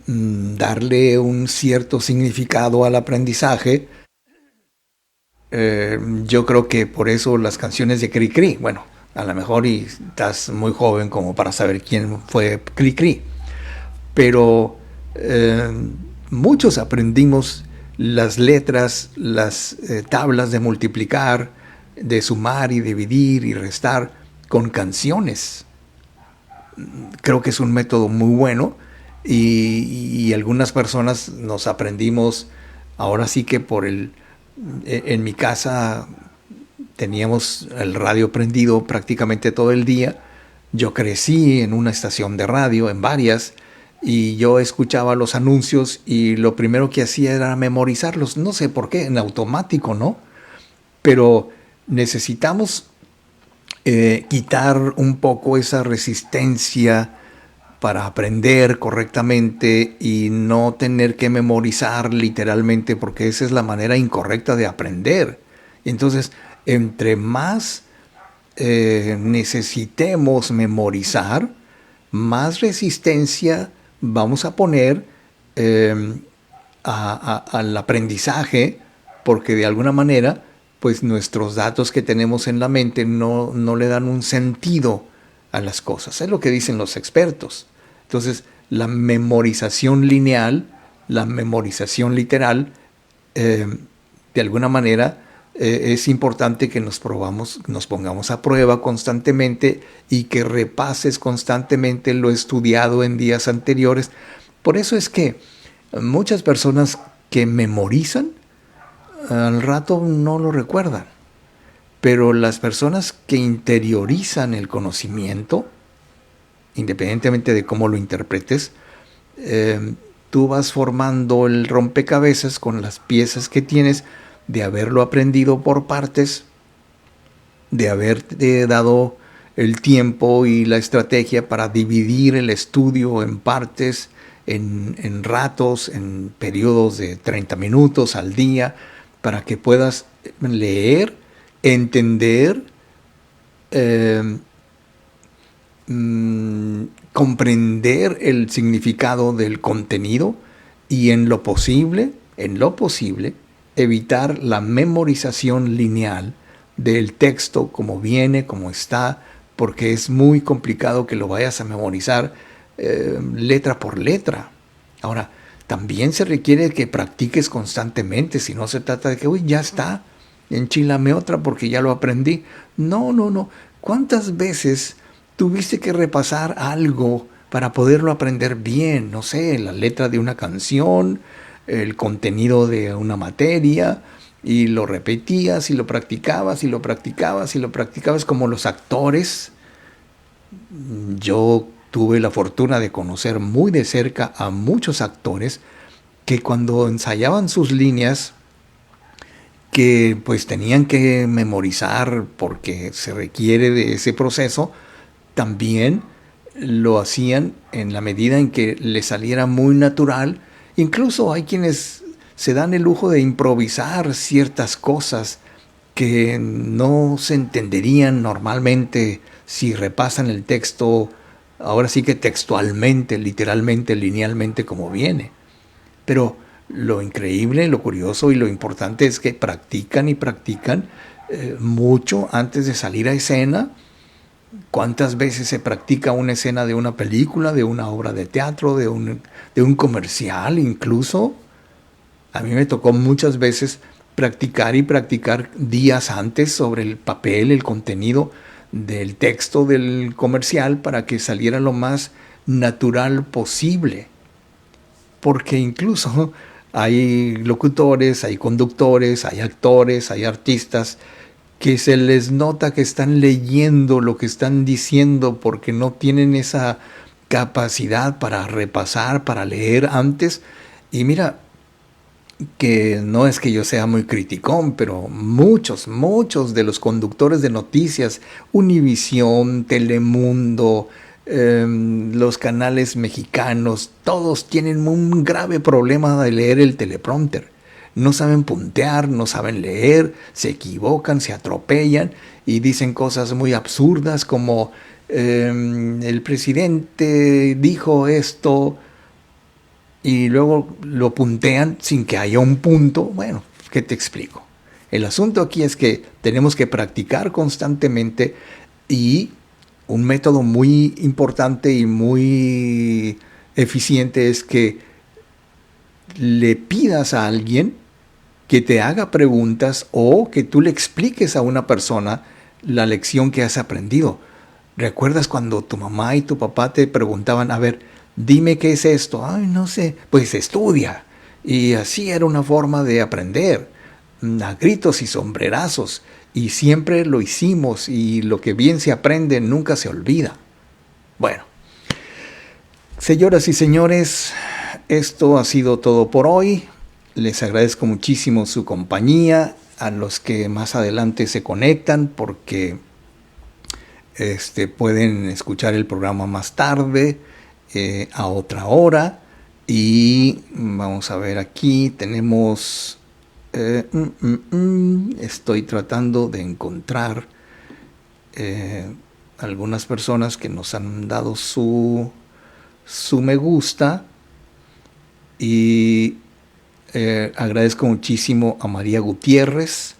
darle un cierto significado al aprendizaje. Yo creo que por eso las canciones de Cricri, bueno, a lo mejor y estás muy joven como para saber quién fue Cricri, pero muchos aprendimos las letras, las tablas de multiplicar, de sumar y dividir y restar con canciones. Creo que es un método muy bueno, y algunas personas nos aprendimos, ahora sí que en mi casa teníamos el radio prendido prácticamente todo el día. Yo crecí en una estación de radio, en varias, y yo escuchaba los anuncios y lo primero que hacía era memorizarlos. No sé por qué, en automático, ¿no? Pero necesitamos quitar un poco esa resistencia para aprender correctamente y no tener que memorizar literalmente, porque esa es la manera incorrecta de aprender. Entonces, entre más necesitemos memorizar, más resistencia vamos a poner al aprendizaje, porque de alguna manera pues nuestros datos que tenemos en la mente no le dan un sentido a las cosas. Es lo que dicen los expertos. Entonces, la memorización lineal, la memorización literal, de alguna manera es importante que nos pongamos a prueba constantemente y que repases constantemente lo estudiado en días anteriores. Por eso es que muchas personas que memorizan, al rato no lo recuerdan. Pero las personas que interiorizan el conocimiento, independientemente de cómo lo interpretes, tú vas formando el rompecabezas con las piezas que tienes de haberlo aprendido por partes, de haberte dado el tiempo y la estrategia para dividir el estudio en partes, en ratos, en periodos de 30 minutos al día, para que puedas leer, entender, comprender el significado del contenido y en lo posible, evitar la memorización lineal del texto como viene, como está, porque es muy complicado que lo vayas a memorizar letra por letra. Ahora, también se requiere que practiques constantemente, si no se trata de que, uy, ya está, enchilame otra porque ya lo aprendí. No. ¿Cuántas veces tuviste que repasar algo para poderlo aprender bien? No sé, la letra de una canción, el contenido de una materia, y lo repetías y lo practicabas y lo practicabas y lo practicabas como los actores. Yo tuve la fortuna de conocer muy de cerca a muchos actores que cuando ensayaban sus líneas, que pues tenían que memorizar porque se requiere de ese proceso, también lo hacían en la medida en que les saliera muy natural. Incluso hay quienes se dan el lujo de improvisar ciertas cosas que no se entenderían normalmente si repasan el texto, ahora sí que textualmente, literalmente, linealmente como viene. Pero Lo increíble, lo curioso y lo importante es que practican y practican mucho antes de salir a escena. ¿Cuántas veces se practica una escena de una película, de una obra de teatro, de un comercial incluso? A mí me tocó muchas veces practicar y practicar días antes sobre el papel, el contenido del texto del comercial para que saliera lo más natural posible. Porque incluso hay locutores, hay conductores, hay actores, hay artistas que se les nota que están leyendo lo que están diciendo porque no tienen esa capacidad para repasar, para leer antes. Y mira, que no es que yo sea muy criticón, pero muchos de los conductores de noticias, Univisión, Telemundo, los canales mexicanos, todos tienen un grave problema de leer el teleprompter. No saben puntear, no saben leer, se equivocan, se atropellan y dicen cosas muy absurdas como el presidente dijo esto y luego lo puntean sin que haya un punto. Bueno, ¿qué te explico? El asunto aquí es que tenemos que practicar constantemente y un método muy importante y muy eficiente es que le pidas a alguien que te haga preguntas o que tú le expliques a una persona la lección que has aprendido. ¿Recuerdas cuando tu mamá y tu papá te preguntaban, a ver, dime qué es esto? Ay, no sé. Pues estudia. Y así era una forma de aprender, a gritos y sombrerazos. Y siempre lo hicimos y lo que bien se aprende nunca se olvida. Bueno, señoras y señores, esto ha sido todo por hoy. Les agradezco muchísimo su compañía, a los que más adelante se conectan porque pueden escuchar el programa más tarde, a otra hora. Y vamos a ver aquí, tenemos... estoy tratando de encontrar algunas personas que nos han dado su me gusta y agradezco muchísimo a María Gutiérrez,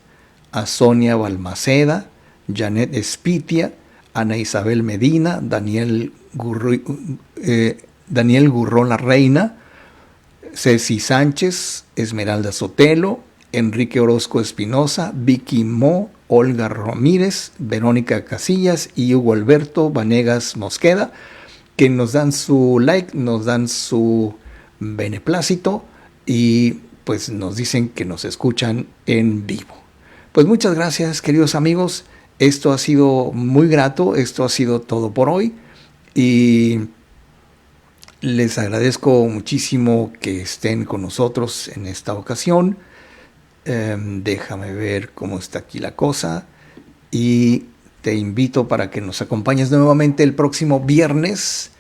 a Sonia Balmaceda, Janet Espitia, Ana Isabel Medina, Daniel Gurrón La Reina, Ceci Sánchez, Esmeralda Sotelo, Enrique Orozco Espinosa, Vicky Mo, Olga Ramírez, Verónica Casillas y Hugo Alberto Vanegas Mosqueda, que nos dan su like, nos dan su beneplácito y pues nos dicen que nos escuchan en vivo. Pues muchas gracias, queridos amigos. Esto ha sido muy grato, esto ha sido todo por hoy y les agradezco muchísimo que estén con nosotros en esta ocasión. Déjame ver cómo está aquí la cosa y te invito para que nos acompañes nuevamente el próximo viernes.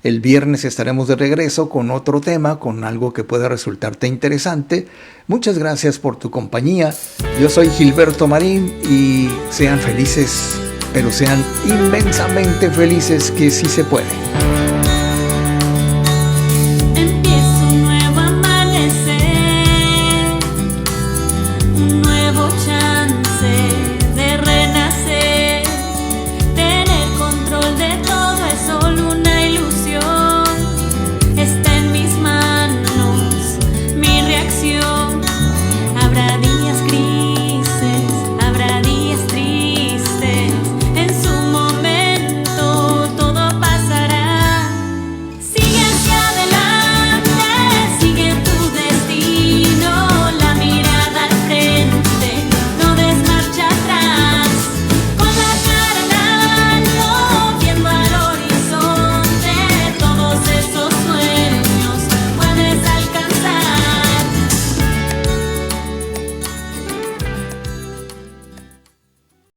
El viernes estaremos de regreso con otro tema, con algo que pueda resultarte interesante. Muchas gracias por tu compañía. Yo soy Gilberto Marín y sean felices, pero sean inmensamente felices, que sí se puede.